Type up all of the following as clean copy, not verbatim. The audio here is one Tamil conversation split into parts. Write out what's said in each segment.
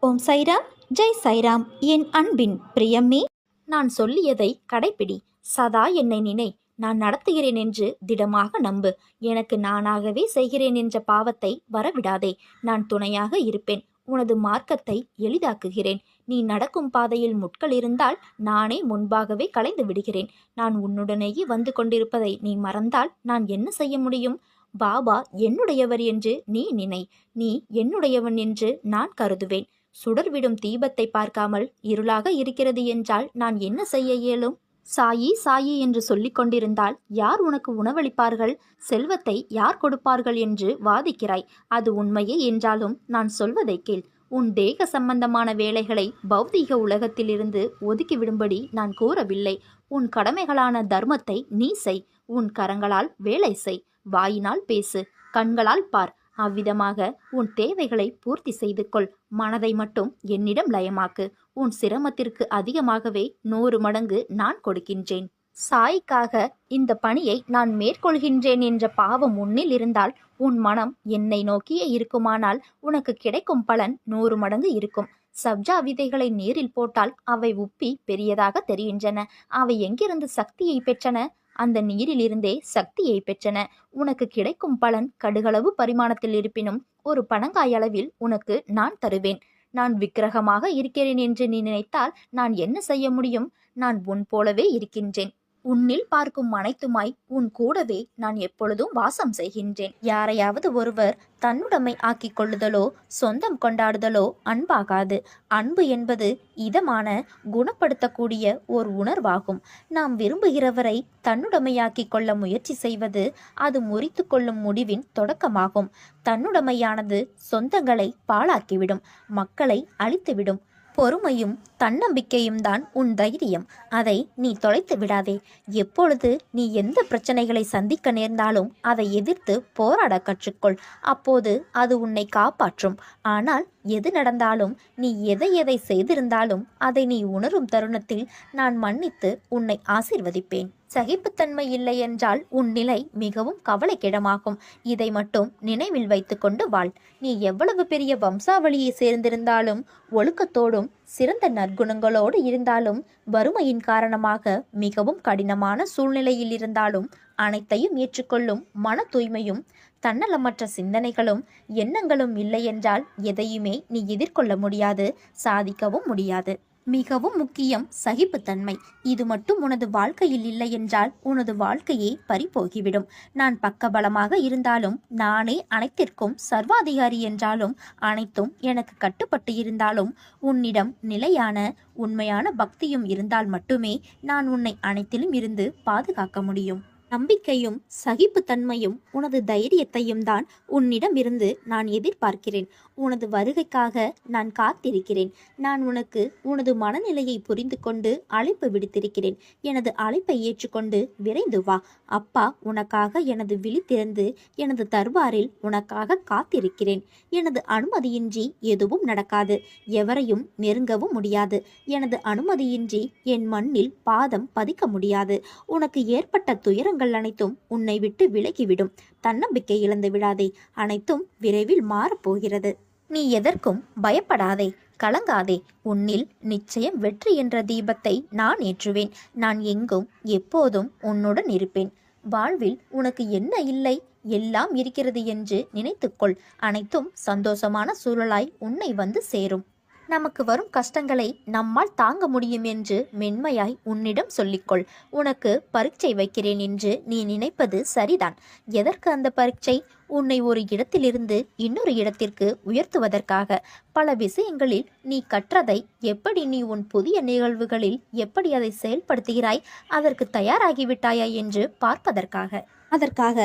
ஓம் சைராம், ஜெய் சைராம். என் அன்பின் பிரியமே, நான் சொல்லியதை கடைப்பிடி. சதா என்னை நினை. நான் நடத்துகிறேன் என்று திடமாக நம்பு. எனக்கு நானாகவே செய்கிறேன் என்ற பாவத்தை வரவிடாதே. நான் துணையாக இருப்பேன். உனது மார்க்கத்தை எளிதாக்குகிறேன். நீ நடக்கும் பாதையில் முட்கள் இருந்தால் நானே முன்பாகவே களைந்து விடுகிறேன். நான் உன்னுடனேயே வந்து கொண்டிருப்பதை நீ மறந்தால் நான் என்ன செய்ய முடியும்? பாபா என்னுடையவர் என்று நீ நினை. நீ என்னுடையவன் என்று நான் கருதுவேன். சுடர்விடும் தீபத்தை பார்க்காமல் இருளாக இருக்கிறது என்றால் நான் என்ன செய்ய இயலும்? சாயி சாயி என்று சொல்லிக் கொண்டிருந்தால் யார் உனக்கு உணவளிப்பார்கள்? செல்வத்தை யார் கொடுப்பார்கள் என்று வாதிக்கிறாய். அது உண்மையே என்றாலும் நான் சொல்வதை கேள். உன் தேக சம்பந்தமான வேலைகளை பௌதீக உலகத்திலிருந்து ஒதுக்கிவிடும்படி நான் கூறவில்லை. உன் கடமைகளான தர்மத்தை நீ செய். உன் கரங்களால் வேலை செய். வாயினால் பேசு, கண்களால் பார். அவ்விதமாக உன் தேவைகளை பூர்த்தி செய்து கொள். மனதை மட்டும் என்னிடம் லயமாக்கு. உன் சிரமத்திற்கு அதிகமாகவே 100 மடங்கு நான் கொடுக்கின்றேன். சாய்க்காக இந்த பணியை நான் மேற்கொள்கின்றேன் என்ற பாவம் உன்னில் இருந்தால் உன் மனம் என்னை நோக்கியே இருக்குமானால் உனக்கு கிடைக்கும் பலன் 100 மடங்கு இருக்கும். சப்ஜா விதைகளை நீரில் போட்டால் அவை உப்பி பெரியதாக தெரிகின்றன. அவை எங்கிருந்து சக்தியை பெற்றன? அந்த நீரிலிருந்தே சக்தியை பெற்றன. உனக்கு கிடைக்கும் பலன் கடுகளவு பரிமாணத்தில் இருப்பினும் ஒரு பனங்காய் அளவில் உனக்கு நான் தருவேன். நான் விக்கிரகமாக இருக்கிறேன் என்று நீ நினைத்தால் நான் என்ன செய்ய முடியும்? நான் உன் போலவே இருக்கின்றேன். உன்னில் பார்க்கும் அனைத்துமாய் உன் கூடவே நான் எப்பொழுதும் வாசம் செய்கின்றேன். யாரையாவது ஒருவர் தன்னுடைமை ஆக்கிக் கொள்ளுதலோ சொந்தம் கொண்டாடுதலோ அன்பாகாது. அன்பு என்பது இதமான குணப்படுத்தக்கூடிய ஓர் உணர்வாகும். நாம் விரும்புகிறவரை தன்னுடைமையாக்கிக் கொள்ள முயற்சி செய்வது அது முறித்து கொள்ளும் முடிவின் தொடக்கமாகும். தன்னுடைமையானது சொந்தங்களை பாழாக்கிவிடும், மக்களை அழித்துவிடும். பொறுமையும் தன்னம்பிக்கையும் தான் உன் தைரியம். அதை நீ தொலைத்து விடாதே. எப்பொழுது நீ எந்த பிரச்சனைகளை சந்திக்க நேர்ந்தாலும் அதை எதிர்த்து போராட கற்றுக்கொள். அப்போது அது உன்னை காப்பாற்றும். ஆனால் எது நடந்தாலும், நீ எதை செய்திருந்தாலும் அதை நீ உணரும் தருணத்தில் நான் மன்னித்து உன்னை ஆசீர்வதிப்பேன். சகிப்புத்தன்மை இல்லை என்றால் உன் நிலை மிகவும் கவலைக்கிடமாகும். இதை மட்டும் நினைவில் வைத்துக்கொண்டு வாழ். நீ எவ்வளவு பெரிய வம்சாவளியை சேர்ந்திருந்தாலும், ஒழுக்கத்தோடும் சிறந்த நற்குணங்களோடு இருந்தாலும், வறுமையின் காரணமாக மிகவும் கடினமான சூழ்நிலையில் இருந்தாலும், அனைத்தையும் ஏற்றுக்கொள்ளும் மன தூய்மையும் தன்னலமற்ற சிந்தனைகளும் எண்ணங்களும் இல்லை என்றால் எதையுமே நீ எதிர்கொள்ள முடியாது, சாதிக்கவும் முடியாது. மிகவும் முக்கியம் சகிப்புத்தன்மை. இது மட்டும் உனது வாழ்க்கையில் இல்லை என்றால் உனது வாழ்க்கையே பறிபோகிவிடும். நான் பக்கபலமாக இருந்தாலும், நானே அனைத்திற்கும் சர்வாதிகாரி என்றாலும், அனைத்தும் எனக்கு கட்டுப்பட்டு இருந்தாலும், உன்னிடம் நிலையான உண்மையான பக்தியும் இருந்தால் மட்டுமே நான் உன்னை அனைத்திலும் இருந்து பாதுகாக்க முடியும். நம்பிக்கையும் சகிப்புத்தன்மையும் உனது தைரியத்தையும் தான் உன்னிடம் இருந்து நான் எதிர்பார்க்கிறேன். உனது வருகைக்காக நான் காத்திருக்கிறேன். நான் உனக்கு உனது மனநிலையை புரிந்து கொண்டு அழைப்பு விடுத்திருக்கிறேன். எனது அழைப்பை ஏற்றுக்கொண்டு விரைந்து வா. அப்பா உனக்காக எனது விழி திறந்து எனது தர்பாரில் உனக்காக காத்திருக்கிறேன். எனது அனுமதியின்றி எதுவும் நடக்காது. எவரையும் நெருங்கவும் முடியாது. எனது அனுமதியின்றி என் மண்ணில் பாதம் பதிக்க முடியாது. உனக்கு ஏற்பட்ட துயரங்கள் அனைத்தும் உன்னை விட்டு விலகிவிடும். தன்னம்பிக்கை இழந்து விடாதே. அனைத்தும் விரைவில் மாறப்போகிறது. நீ எதற்கும் பயப்படாதே, கலங்காதே. உன்னில் நிச்சயம் வெற்றி என்ற தீபத்தை நான் ஏற்றுவேன். நான் எங்கும் எப்போதும் உன்னுடன் இருப்பேன். வாழ்வில் உனக்கு என்ன இல்லை, எல்லாம் இருக்கிறது என்று நினைத்துக்கொள். அனைத்தும் சந்தோஷமான சூழலாய் உன்னை வந்து சேரும். நமக்கு வரும் கஷ்டங்களை நம்மால் தாங்க முடியும் என்று மென்மையாய் உன்னிடம் சொல்லிக்கொள். உனக்கு பரீட்சை வைக்கிறேன் என்று நீ நினைப்பது சரிதான். எதற்கு அந்த பரீட்சை? உன்னை ஒரு இடத்திலிருந்து இன்னொரு இடத்திற்கு உயர்த்துவதற்காக. பல விஷயங்களில் நீ கற்றதை எப்படி நீ உன் புதிய நிகழ்வுகளில் எப்படி அதை செயல்படுத்துகிறாய், அதற்கு தயாராகிவிட்டாயா என்று பார்ப்பதற்காக. அதற்காக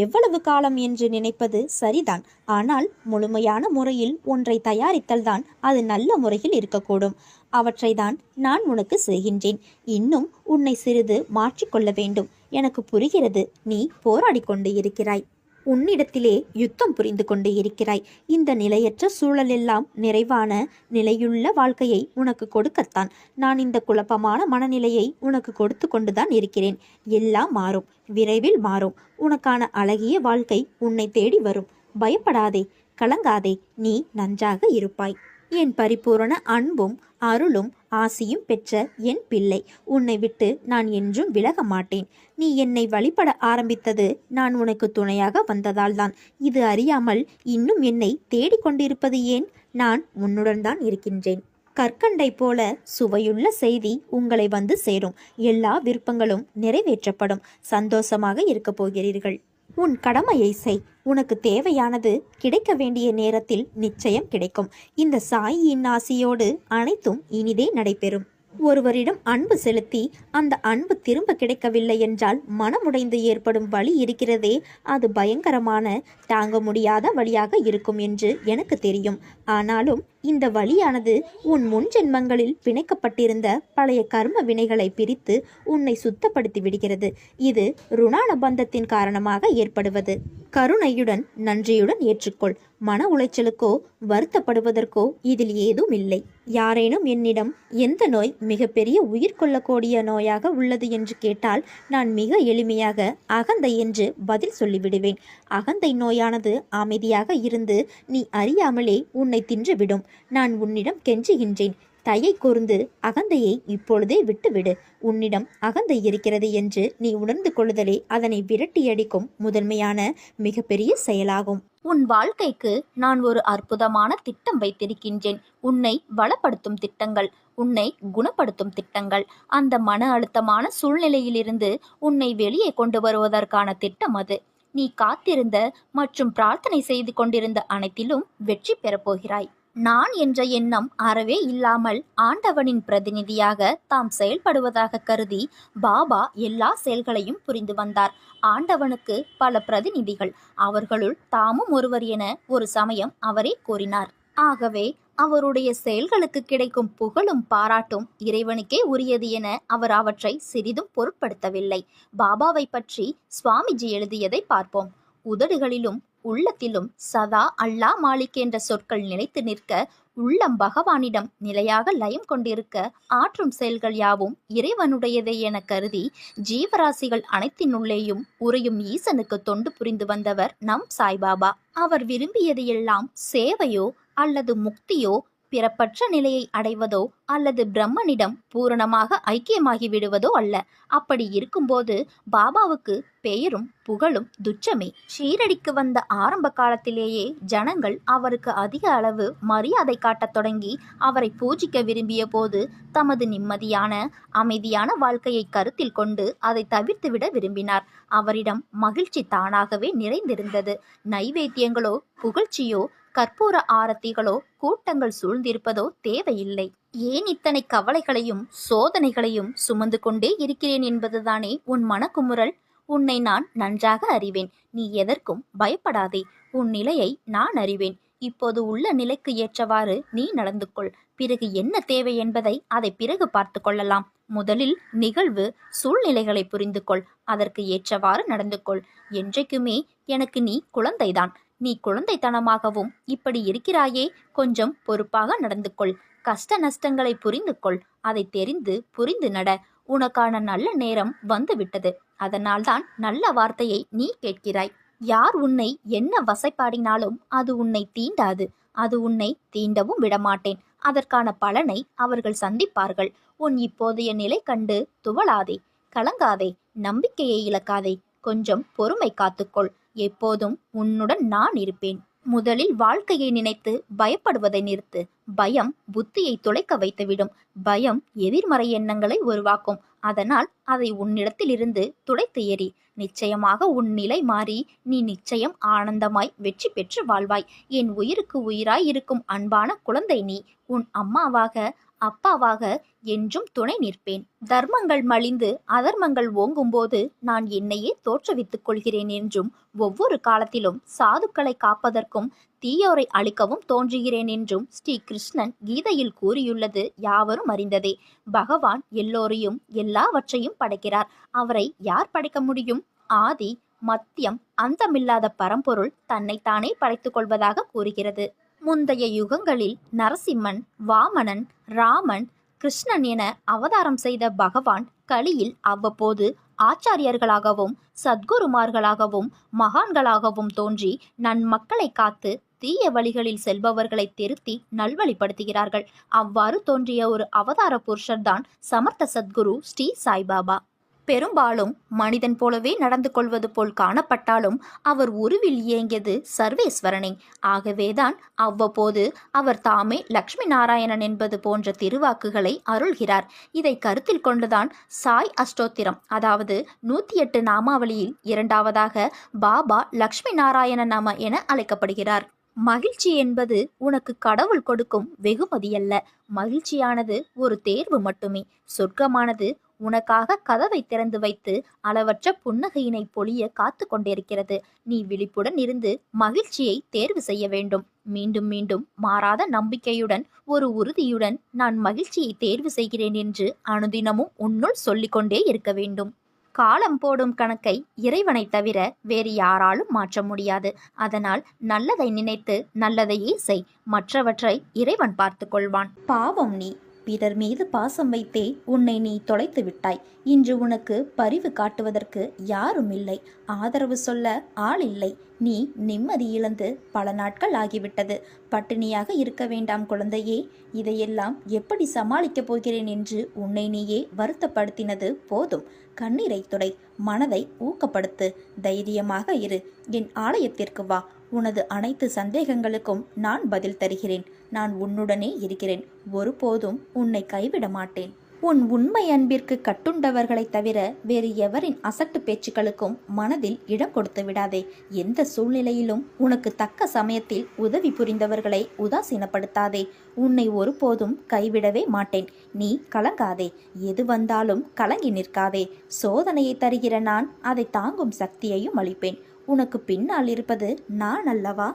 எவ்வளவு காலம் என்று நினைப்பது சரிதான். ஆனால் முழுமையான முறையில் ஒன்றை தயாரித்தல்தான் அது நல்ல முறையில் இருக்கக்கூடும். அவற்றை தான் நான் உனக்கு செய்கின்றேன். இன்னும் உன்னை சிறிது மாற்றிக்கொள்ள வேண்டும். எனக்கு புரிகிறது. நீ போராடி கொண்டு இருக்கிறாய். உன்னிடத்திலே யுத்தம் புரிந்து கொண்டு இருக்கிறாய். இந்த நிலையற்ற சூழலெல்லாம் நிறைவான நிலையுள்ள வாழ்க்கையை உனக்கு கொடுக்கத்தான் நான் இந்த குழப்பமான மனநிலையை உனக்கு கொடுத்து கொண்டுதான் இருக்கிறேன். எல்லாம் மாறும், விரைவில் மாறும். உனக்கான அழகிய வாழ்க்கை உன்னை தேடி வரும். பயப்படாதே, கலங்காதே. நீ நன்றாக இருப்பாய். என் பரிபூரண அன்பும் அருளும் ஆசியும் பெற்ற என் பிள்ளை, உன்னை விட்டு நான் என்றும் விலக மாட்டேன். நீ என்னை வழிபட ஆரம்பித்தது நான் உனக்கு துணையாக வந்ததால்தான். இது அறியாமல் இன்னும் என்னை தேடிக்கொண்டிருப்பது ஏன்? நான் உன்னுடன் தான் இருக்கின்றேன். கற்கண்டை போல சுவையுள்ள செய்தி உங்களை வந்து சேரும். எல்லா விருப்பங்களும் நிறைவேற்றப்படும். சந்தோஷமாக இருக்கப் போகிறீர்கள். உன் கடமையை செய். உனக்கு தேவையானது கிடைக்க வேண்டிய நேரத்தில் நிச்சயம் கிடைக்கும். இந்த சாயியின் ஆசியோடு அனைத்தும் இனிதே நடைபெறும். ஒருவரிடம் அன்பு செலுத்தி அந்த அன்பு திரும்ப கிடைக்கவில்லை என்றால் மனமுடைந்து ஏற்படும் வலி இருக்கிறதே, அது பயங்கரமான தாங்க முடியாத வலியாக இருக்கும் என்று எனக்கு தெரியும். ஆனாலும் இந்த வலியானது உன் முன் ஜென்மங்களில் பிணைக்கப்பட்டிருந்த பழைய கர்ம வினைகளை பிரித்து உன்னை சுத்தப்படுத்தி விடுகிறது. இது ருணான பந்தத்தின் காரணமாக ஏற்படுவது. கருணையுடன் நன்றியுடன் ஏற்றுக்கொள். மன உளைச்சலுக்கோ வருத்தப்படுவதற்கோ இதில் ஏதும் இல்லை. யாரேனும் என்னிடம் எந்த நோய் மிகப்பெரிய உயிர் கொள்ளக்கூடிய நோயாக உள்ளது என்று கேட்டால் நான் மிக எளிமையாக அகந்தை என்று பதில் சொல்லிவிடுவேன். அகந்தை நோயானது அமைதியாக இருந்து நீ அறியாமலே உன்னை தின்றுவிடும். நான் உன்னிடம் கெஞ்சுகின்றேன், தயை கூர்ந்து அகந்தையை இப்பொழுதே விட்டுவிடு. உன்னிடம் அகந்தை இருக்கிறது என்று நீ உணர்ந்து கொள்ளுதலே அதனை விரட்டியடிக்கும் முதன்மையான மிகப்பெரிய செயலாகும். உன் வாழ்க்கைக்கு நான் ஒரு அற்புதமான திட்டம் வைத்திருக்கின்றேன். உன்னை பலப்படுத்தும் திட்டங்கள், உன்னை குணப்படுத்தும் திட்டங்கள். அந்த மன அழுத்தமான சூழ்நிலையிலிருந்து உன்னை வெளியே கொண்டு வருவதற்கான திட்டம் அது. நீ காத்திருந்த மற்றும் பிரார்த்தனை செய்து கொண்டிருந்த அனைத்திலும் வெற்றி பெறப்போகிறாய். நான் என்ற எண்ணம் அறவே இல்லாமல் ஆண்டவனின் பிரதிநிதியாக தாம் செயல்படுவதாக கருதி பாபா எல்லா செயல்களையும் புரிந்து வந்தார். ஆண்டவனுக்கு பல பிரதிநிதிகள், அவர்களுள் தாமும் ஒருவர் என ஒரு சமயம் அவரே கூறினார். ஆகவே அவருடைய செயல்களுக்கு கிடைக்கும் புகழும் பாராட்டும் இறைவனுக்கே உரியது என அவர் அவற்றை சிறிதும் பொருட்படுத்தவில்லை. பாபாவை பற்றி சுவாமிஜி எழுதியதை பார்ப்போம். உதடுகளிலும் உள்ளத்திலும் சதா அல்லா மாலிக் என்ற சொற்கள் நிலைத்து நிற்க, உள்ளம் பகவானிடம் நிலையாக லயம் கொண்டிருக்க, ஆற்றும் செயல்கள் யாவும் இறைவனுடையதே என கருதி ஜீவராசிகள் அனைத்தினுள்ளேயும் உறையும் ஈசனுக்கு தொண்டு புரிந்து வந்தவர் நம் சாய்பாபா. அவர் விரும்பியது எல்லாம் சேவையோ அல்லது முக்தியோ, பிறப்பற்ற நிலையை அடைவதோ அல்லது பிரம்மனிடம் பூரணமாக ஐக்கியமாகி விடுவதோ அல்ல. அப்படி இருக்கும்போது பாபாவுக்கு பெயரும் புகழும் துச்சமே. ஷீரடிக்கு வந்த ஆரம்ப காலத்திலேயே ஜனங்கள் அவருக்கு அதிக அளவு மரியாதை காட்டத் தொடங்கி அவரை பூஜிக்க விரும்பிய போது தமது நிம்மதியான அமைதியான வாழ்க்கையை கருத்தில் கொண்டு அதை தவிர்த்துவிட விரும்பினார். அவரிடம் மகிழ்ச்சி தானாகவே நிறைந்திருந்தது. நைவேத்தியங்களோ புகழ்ச்சியோ கற்பூர ஆரத்திகளோ கூட்டங்கள் சூழ்ந்திருப்பதோ தேவையில்லை. ஏன் இத்தனை கவலைகளையும் சோதனைகளையும் சுமந்து கொண்டே இருக்கிறேன் என்பதுதானே உன் மனக்குமுறல்? உன்னை நான் நன்றாக அறிவேன். நீ எதற்கும் பயப்படாதே. உன் நிலையை நான் அறிவேன். இப்போது உள்ள நிலைக்கு ஏற்றவாறு நீ நடந்து கொள். பிறகு என்ன தேவை என்பதை அதை பிறகு பார்த்து கொள்ளலாம். முதலில் நிகழ்வு சூழ்நிலைகளை புரிந்து கொள். அதற்கு ஏற்றவாறு நடந்து கொள். என்றைக்குமே எனக்கு நீ குழந்தைதான். நீ குழந்தைத்தனமாகவும் இப்படி இருக்கிறாயே, கொஞ்சம் பொறுப்பாக நடந்து கொள். கஷ்ட நஷ்டங்களை புரிந்து கொள். அதை தெரிந்து புரிந்து நட. உனக்கான நல்ல நேரம் வந்துவிட்டது. அதனால்தான் நல்ல வார்த்தையை நீ கேட்கிறாய். யார் உன்னை என்ன வசைப்பாடினாலும் அது உன்னை தீண்டாது. அது உன்னை தீண்டவும் விடமாட்டேன். அதற்கான பலனை அவர்கள் சந்திப்பார்கள். உன் இப்போதைய நிலை கண்டு துவளாதே, கலங்காதே, நம்பிக்கையை இழக்காதே. கொஞ்சம் பொறுமை காத்துக்கொள். எப்போதும் உன்னுடன் நான் இருப்பேன். முதலில் வாழ்க்கையை நினைத்து பயப்படுவதை நிறுத்து. பயம் புத்தியை துளைக்க வைத்துவிடும். பயம் எதிர்மறை எண்ணங்களை உருவாக்கும். அதனால் அதை உன்னிடத்திலிருந்து துடைத்து எறி. நிச்சயமாக உன் நிலை மாறி நீ நிச்சயம் ஆனந்தமாய் வெற்றி பெற்று வாழ்வாய். என் உயிருக்கு உயிராய் இருக்கும் அன்பான குழந்தை நீ. உன் அம்மாவாக அப்பாவாக என்றும் துணை நிற்பேன். தர்மங்கள் மலிந்து அதர்மங்கள் ஓங்கும்போது நான் என்னையே தோற்றுவித்துக் கொள்கிறேன் என்றும், ஒவ்வொரு காலத்திலும் சாதுக்களை காப்பதற்கும் தீயோரை அழிக்கவும் தோன்றுகிறேன் என்றும் ஸ்ரீ கிருஷ்ணன் கீதையில் கூறியுள்ளது யாவரும் அறிந்ததே. பகவான் எல்லோரையும் எல்லாவற்றையும் படைக்கிறார். அவரை யார் படைக்க முடியும்? ஆதி மத்தியம் அந்தமில்லாத பரம்பொருள் தன்னைத்தானே படைத்துக் கொள்வதாக கூறுகிறது. முந்தைய யுகங்களில் நரசிம்மன், வாமனன், ராமன், கிருஷ்ணன் என அவதாரம் செய்த பகவான் கலியில் அவ்வப்போது ஆச்சாரியர்களாகவும் சத்குருமார்களாகவும் மகான்களாகவும் தோன்றி நன்மக்களை காத்து தீய வழிகளில் செல்பவர்களை திருத்தி நல்வழிப்படுத்துகிறார்கள். அவ்வாறு தோன்றிய ஒரு அவதார புருஷர்தான் சமர்த்த சத்குரு ஸ்ரீ சாய்பாபா. பெரும்பாலும் மனிதன் போலவே நடந்து கொள்வது போல் காணப்பட்டாலும் அவர் உருவில் இயங்கியது சர்வேஸ்வரனே. ஆகவேதான் அவ்வப்போது அவர் தாமே லக்ஷ்மி நாராயணன் என்பது போன்ற திருவாக்குகளை அருள்கிறார். இதை கருத்தில் கொண்டுதான் சாய் அஷ்டோத்திரம், அதாவது 108 நாமாவளியில் இரண்டாவதாக பாபா லக்ஷ்மி நாராயண நாம என அழைக்கப்படுகிறார். மகிழ்ச்சி என்பது உனக்கு கடவுள் கொடுக்கும் வெகுமதியல்ல. மகிழ்ச்சியானது ஒரு தேர்வு மட்டுமே. சொர்க்கமானது உனக்காக கதவை திறந்து வைத்து அளவற்ற புன்னகையினை பொழிய காத்து கொண்டிருக்கிறது. நீ விழிப்புடன் இருந்து மகிழ்ச்சியை தேர்வு செய்ய வேண்டும். மீண்டும் மீண்டும் மாறாத நம்பிக்கையுடன், ஒரு உறுதியுடன் நான் மகிழ்ச்சியை தேர்வு செய்கிறேன் என்று அனுதினமும் உன்னுள் சொல்லிக்கொண்டே இருக்க வேண்டும். காலம் போடும் கணக்கை இறைவனை தவிர வேறு யாராலும் மாற்ற முடியாது. அதனால் நல்லதை நினைத்து நல்லதையே செய். மற்றவற்றை இறைவன் பார்த்து கொள்வான். பாவம் நீ பிறர் மீது பாசம் வைத்தே உன்னை நீ தொலைத்து விட்டாய். இன்று உனக்கு பரிவு காட்டுவதற்கு யாரும் இல்லை. ஆதரவு சொல்ல ஆள் இல்லை. நீ நிம்மதி இழந்து பல நாட்கள் ஆகிவிட்டது. பட்டினியாக இருக்க வேண்டாம் குழந்தையே. இதையெல்லாம் எப்படி சமாளிக்கப் போகிறேன் என்று உன்னை நீயே வருத்தப்படுத்தினது போதும். கண்ணீரை துடை, மனதை ஊக்கப்படுத்து, தைரியமாக இரு. என் ஆலயத்திற்கு வா. உனது அனைத்து சந்தேகங்களுக்கும் நான் பதில் தருகிறேன். நான் உன்னுடனே இருக்கிறேன். ஒருபோதும் உன்னை கைவிட மாட்டேன். உன் உண்மை அன்பிற்கு கட்டுண்டவர்களைத் தவிர வேறு எவரின் அசட்டு பேச்சுக்களுக்கும் மனதில் இடம் கொடுத்து விடாதே. எந்த சூழ்நிலையிலும் உனக்கு தக்க சமயத்தில் உதவி புரிந்தவர்களை உதாசீனப்படுத்தாதே. உன்னை ஒருபோதும் கைவிடவே மாட்டேன். நீ கலங்காதே. எது வந்தாலும் கலங்கி நிற்காதே. சோதனையை தருகிற நான் அதை தாங்கும் சக்தியையும் அளிப்பேன். உனக்கு பின்னால் இருப்பது நான் அல்லவா?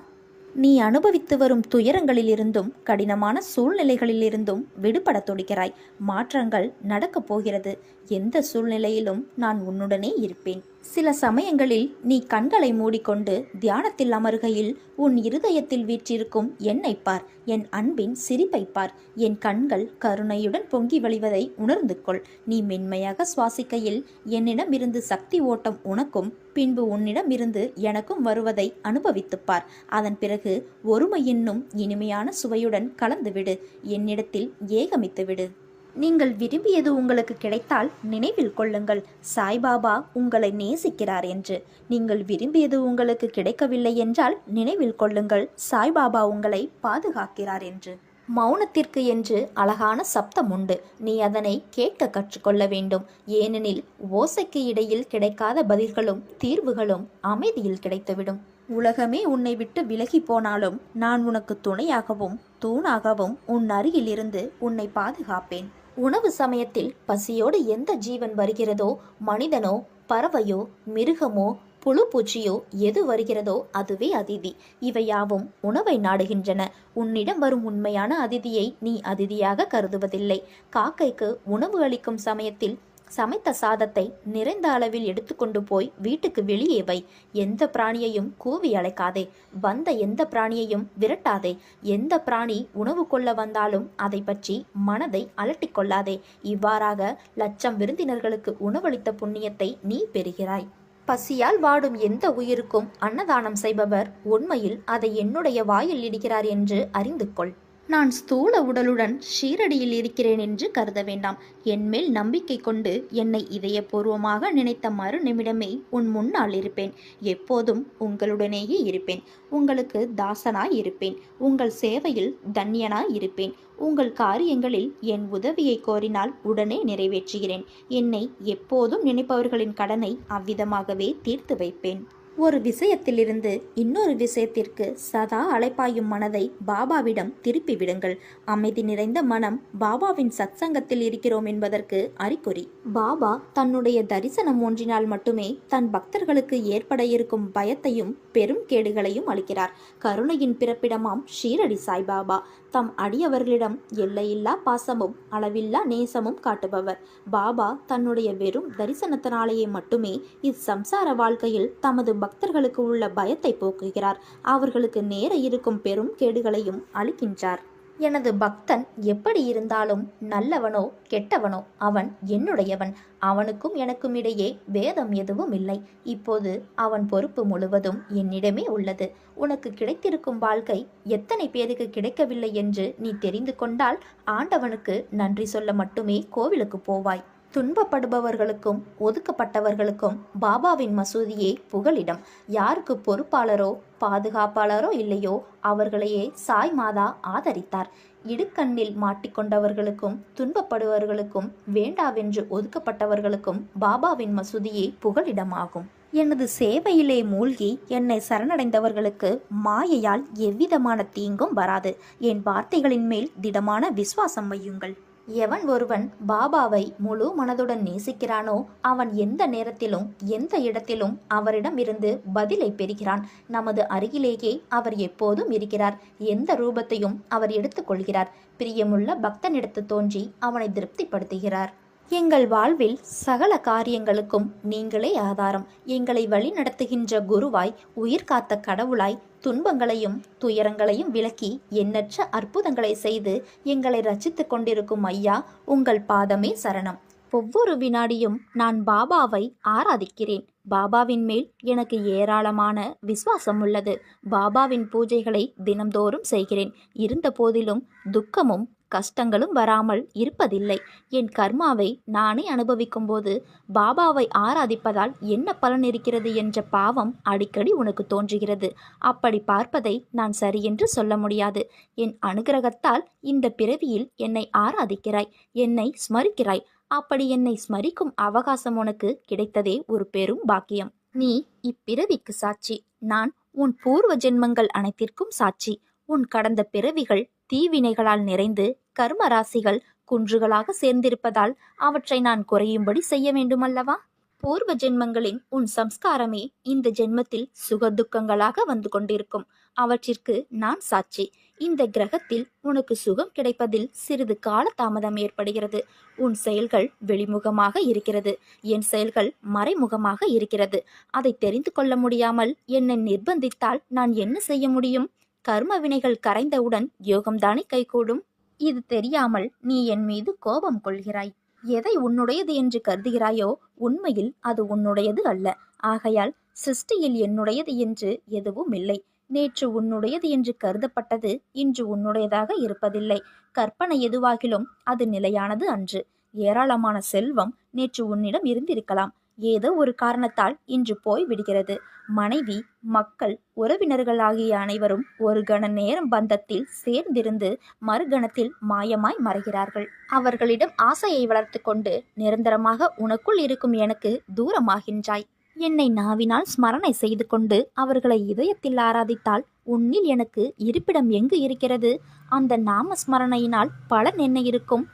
நீ அனுபவித்து வரும் துயரங்களிலிருந்தும் கடினமான சூழ்நிலைகளிலிருந்தும் விடுபட துடிக்கிறாய். மாற்றங்கள் நடக்கப் போகிறது. எந்த சூழ்நிலையிலும் நான் உன்னுடனே இருப்பேன். சில சமயங்களில் நீ கண்களை மூடிக்கொண்டு தியானத்தில் அமருகையில் உன் இருதயத்தில் வீற்றிருக்கும் என்னை பார். என் அன்பின் சிரிப்பை பார். என் கண்கள் கருணையுடன் பொங்கி வழிவதை உணர்ந்து கொள். நீ மென்மையாக சுவாசிக்கையில் என்னிடமிருந்து சக்தி ஓட்டம் உனக்கும் பின்பு உன்னிடமிருந்து எனக்கும் வருவதை அனுபவித்துப்பார். அதன் பிறகு ஒருமை என்னும் இனிமையான சுவையுடன் கலந்துவிடு. என்னிடத்தில் ஏகமித்து விடு. நீங்கள் விரும்பியது உங்களுக்கு கிடைத்தால் நினைவில் கொள்ளுங்கள், சாய்பாபா உங்களை நேசிக்கிறார் என்று. நீங்கள் விரும்பியது உங்களுக்கு கிடைக்கவில்லை என்றால் நினைவில் கொள்ளுங்கள், சாய்பாபா உங்களை பாதுகாக்கிறார் என்று. மௌனத்திற்கு என்று அழகான சப்தம் உண்டு. நீ அதனை கேட்க கற்றுக்கொள்ள வேண்டும். ஏனெனில் ஓசைக்கு இடையில் கிடைக்காத பதில்களும் தீர்வுகளும் அமைதியில் கிடைத்துவிடும். உலகமே உன்னை விட்டு விலகி போனாலும் நான் உனக்கு துணையாகவும் தூணாகவும் உன் அருகில் இருந்து உன்னை பாதுகாப்பேன். உணவு சமயத்தில் பசியோடு எந்த ஜீவன் வருகிறதோ, மனிதனோ பறவையோ மிருகமோ புழு பூச்சியோ எது வருகிறதோ அதுவே அதிதி. இவையாவும் உணவை நாடுகின்றன. உன்னிடம் வரும் உண்மையான அதிதியை நீ அதிதியாக கருதுவதில்லை. காக்கைக்கு உணவு அளிக்கும் சமயத்தில் சமைத்த சாதத்தை நிறைந்த அளவில் எடுத்துக்கொண்டு போய் வீட்டுக்கு வெளியே வை. எந்த பிராணியையும் கூவி அழைக்காதே. வந்த எந்த பிராணியையும் விரட்டாதே. எந்த பிராணி உணவு கொள்ள வந்தாலும் அதை பற்றி மனதை அலட்டிக் கொள்ளாதே. இவ்வாறாக லட்சம் விருந்தினர்களுக்கு உணவளித்த புண்ணியத்தை நீ பெறுகிறாய். பசியால் வாடும் எந்த உயிருக்கும் அன்னதானம் செய்பவர் உண்மையில் அதை என்னுடைய வாயில் இடுகிறார் என்று அறிந்து கொள். நான் ஸ்தூல உடலுடன் ஷீரடியில் இருக்கிறேன் என்று கருத வேண்டாம். என்மேல் நம்பிக்கை கொண்டு என்னை இதயபூர்வமாக நினைத்த மறு நிமிடமே உன் முன்னால் இருப்பேன். எப்போதும் உங்களுடனேயே இருப்பேன். உங்களுக்கு தாசனாய் இருப்பேன். உங்கள் சேவையில் தன்யனாய் இருப்பேன். உங்கள் காரியங்களில் என் உதவியை கோரினால் உடனே நிறைவேற்றுகிறேன். என்னை எப்போதும் நினைப்பவர்களின் கடனை அவ்விதமாகவே தீர்த்து வைப்பேன். ஒரு விஷயத்திலிருந்து இன்னொரு விஷயத்திற்கு சதா அலைப்பாயும் மனதை பாபாவிடம் திருப்பி விடுங்கள். அமைதி நிறைந்த மனம் பாபாவின் சத்சங்கத்தில் இருக்கிறோம் என்பதற்கு அறிகுறி. பாபா தன்னுடைய தரிசனம் ஒன்றினால் மட்டுமே தன் பக்தர்களுக்கு ஏற்பட இருக்கும் பயத்தையும் பெரும் கேடுகளையும் அளிக்கிறார். கருணையின் பிறப்பிடமாம் ஷீரடி சாய்பாபா தம் அடியவர்களிடம் எல்லையில்லா பாசமும் அளவில்லா நேசமும் காட்டுபவர். பாபா தன்னுடைய வெறும் தரிசனத்தினாலேயே மட்டுமே இச்சம்சார வாழ்க்கையில் தமது பக்தர்களுக்கு உள்ள பயத்தை போக்குகிறார். அவர்களுக்கு நேர இருக்கும் பெரும் கேடுகளையும் அளிக்கின்றார். எனது பக்தன் எப்படி இருந்தாலும் நல்லவனோ கெட்டவனோ அவன் என்னுடையவன். அவனுக்கும் எனக்கும் இடையே வேதம் எதுவும் இல்லை. இப்போது அவன் பொறுப்பு முழுவதும் என்னிடமே உள்ளது. உனக்கு கிடைத்திருக்கும் வாழ்க்கை எத்தனை பேருக்கு கிடைக்கவில்லை என்று நீ தெரிந்து கொண்டால் ஆண்டவனுக்கு நன்றி சொல்ல மட்டுமே கோவிலுக்கு போவாய். துன்பப்படுபவர்களுக்கும் ஒதுக்கப்பட்டவர்களுக்கும் பாபாவின் மசூதியே புகலிடம். யாருக்கு பொறுப்பாளரோ பாதுகாப்பாளரோ இல்லையோ அவர்களையே சாய் மாதா ஆதரித்தார். இடுக்கண்ணில் மாட்டிக்கொண்டவர்களுக்கும் துன்பப்படுபவர்களுக்கும் வேண்டாவென்று ஒதுக்கப்பட்டவர்களுக்கும் பாபாவின் மசூதியே புகலிடமாகும். எனது சேவையிலே மூழ்கி என்னை சரணடைந்தவர்களுக்கு மாயையால் எவ்விதமான தீங்கும் வராது. என் வார்த்தைகளின் மேல் திடமான விசுவாசம் வையுங்கள். எவன் ஒருவன் பாபாவை முழு மனதுடன் நேசிக்கிறானோ அவன் எந்த நேரத்திலும் எந்த இடத்திலும் அவரிடம் இருந்து பதிலை பெறுகிறான். நமது அருகிலேயே அவர் எப்போதும் இருக்கிறார். எந்த ரூபத்தையும் அவர் எடுத்துக்கொள்கிறார். பிரியமுள்ள பக்தனிடத்து தோன்றி அவனை திருப்திப்படுத்துகிறார். எங்கள் வாழ்வில் சகல காரியங்களுக்கும் நீங்களே ஆதாரம். எங்களை வழி நடத்துகின்ற குருவாய், உயிர் காத்த கடவுளாய், துன்பங்களையும் துயரங்களையும் விலக்கி எண்ணற்ற அற்புதங்களை செய்து எங்களை ரசித்து கொண்டிருக்கும் ஐயா, உங்கள் பாதமே சரணம். ஒவ்வொரு வினாடியும் நான் பாபாவை ஆராதிக்கிறேன். பாபாவின் மேல் எனக்கு ஏராளமான விசுவாசம் உள்ளது. பாபாவின் பூஜைகளை தினம்தோறும் செய்கிறேன். இருந்த போதிலும் துக்கமும் கஷ்டங்களும் வராமல் இருப்பதில்லை. என் கர்மாவை நானே அனுபவிக்கும் போது பாபாவை ஆராதிப்பதால் என்ன பலன் இருக்கிறது என்ற பாவம் அடிக்கடி உனக்கு தோன்றுகிறது. அப்படி பார்ப்பதை நான் சரியென்று சொல்ல முடியாது. என் அனுகிரகத்தால் இந்த பிறவியில் என்னை ஆராதிக்கிறாய், என்னை ஸ்மரிக்கிறாய். அப்படி என்னை ஸ்மரிக்கும் அவகாசம் உனக்கு கிடைத்ததே ஒரு பெரும் பாக்கியம். நீ இப்பிறவிக்கு சாட்சி. நான் உன் பூர்வ ஜென்மங்கள் அனைத்திற்கும் சாட்சி. உன் கடந்த பிறவிகள் தீவினைகளால் நிறைந்து கர்ம ராசிகள் குன்றுகளாக சேர்ந்திருப்பதால் அவற்றை நான் குறையும்படி செய்ய வேண்டுமல்லவா? பூர்வ ஜென்மங்களின் உன் சம்ஸ்காரமே இந்த ஜென்மத்தில் சுகதுக்கங்களாக வந்து கொண்டிருக்கும். அவற்றிற்கு நான் சாட்சி. இந்த கிரகத்தில் உனக்கு சுகம் கிடைப்பதில் சிறிது கால தாமதம் ஏற்படுகிறது. உன் செயல்கள் வெளிமுகமாக இருக்கிறது, என் செயல்கள் மறைமுகமாக இருக்கிறது. அதை தெரிந்து கொள்ள முடியாமல் என்னை நிர்பந்தித்தால் நான் என்ன செய்ய முடியும்? கர்ம வினைகள் கரைந்தவுடன் யோகம்தானே கைகூடும். இது தெரியாமல் நீ என் மீது கோபம் கொள்கிறாய். எதை உன்னுடையது என்று கருதுகிறாயோ உண்மையில் அது உன்னுடையது அல்ல. ஆகையால் சிருஷ்டியில் என்னுடையது என்று எதுவும் இல்லை. நேற்று உன்னுடையது என்று கருதப்பட்டது இன்று உன்னுடையதாக இருப்பதில்லை. கற்பனை எதுவாகிலும் அது நிலையானது அன்று. ஏராளமான செல்வம் நேற்று உன்னிடம் இருந்திருக்கலாம். ஏதோ ஒரு காரணத்தால் இன்று போய் விடுகிறது. மனைவி, மக்கள், உறவினர்கள் ஆகிய அனைவரும் ஒரு கண நேரம் பந்தத்தில் சேர்ந்திருந்து மறுகணத்தில் மாயமாய் மறைகிறார்கள். அவர்களிடம் ஆசையை வளர்த்து கொண்டு நிரந்தரமாக உனக்குள் இருக்கும் எனக்கு தூரமாகின்றாய். என்னை நாவினால் ஸ்மரணை செய்து கொண்டு அவர்களை இதயத்தில் ஆராதித்தால் உன்னில் எனக்கு இருப்பிடம் எங்கு இருக்கிறது? அந்த நாம ஸ்மரணையினால் பலன் என்ன இருக்கும்?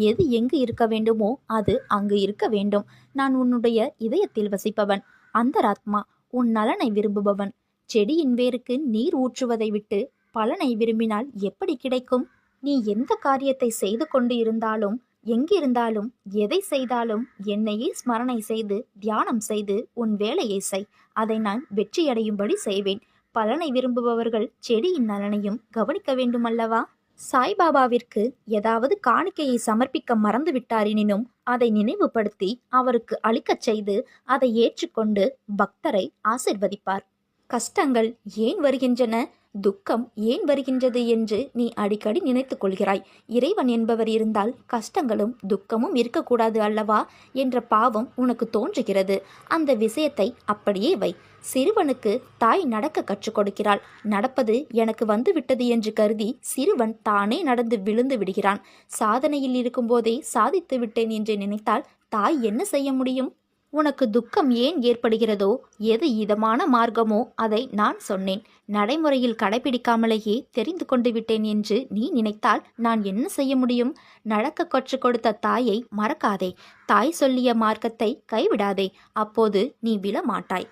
எது எங்கு இருக்க வேண்டுமோ அது அங்கு இருக்க வேண்டும். நான் உன்னுடைய இதயத்தில் வசிப்பவன், அந்தராத்மா, உன் நலனை விரும்புபவன். செடியின் வேருக்கு நீர் ஊற்றுவதை விட்டு பலனை விரும்பினால் எப்படி கிடைக்கும்? நீ எந்த காரியத்தை செய்து கொண்டு இருந்தாலும், எங்கிருந்தாலும், எதை செய்தாலும் என்னையே ஸ்மரணை செய்து தியானம் செய்து உன் வேலையை செய். அதை நான் வெற்றியடையும்படி செய்வேன். பலனை விரும்புபவர்கள் செடியின் நலனையும் கவனிக்க வேண்டுமல்லவா? சாய்பாபாவிற்கு ஏதாவது காணிக்கையை சமர்ப்பிக்க மறந்துவிட்டாரெனினும் அதை நினைவுபடுத்தி அவருக்கு அளிக்கச் செய்து அதை ஏற்றுக்கொண்டு பக்தரை ஆசிர்வதிப்பார். கஷ்டங்கள் ஏன் வருகின்றன, துக்கம் ஏன் வருகின்றது என்று நீ அடிக்கடி நினைத்து கொள்கிறாய். இறைவன் என்பவர் இருந்தால் கஷ்டங்களும் துக்கமும் இருக்கக்கூடாது அல்லவா என்ற பாவம் உனக்கு தோன்றுகிறது. அந்த விஷயத்தை அப்படியே வை. சிறுவனுக்கு தாய் நடக்க கற்றுக் கொடுக்கிறாள். நடப்பது எனக்கு வந்துவிட்டது என்று கருதி சிறுவன் தானே நடந்து விழுந்து விடுகிறான். சாதனையில் இருக்கும்போதே சாதித்து விட்டேன் என்று நினைத்தால் தாய் என்ன செய்ய முடியும்? உனக்கு துக்கம் ஏன் ஏற்படுகிறதோ, எது இதமான மார்க்கமோ அதை நான் சொன்னேன். நடைமுறையில் கடைபிடிக்காமலேயே தெரிந்து கொண்டு விட்டேன் என்று நீ நினைத்தால் நான் என்ன செய்ய முடியும்? நடக்க கற்றுக் கொடுத்த தாயை மறக்காதே. தாய் சொல்லிய மார்க்கத்தை கைவிடாதே. அப்போது நீ விழ மாட்டாய்.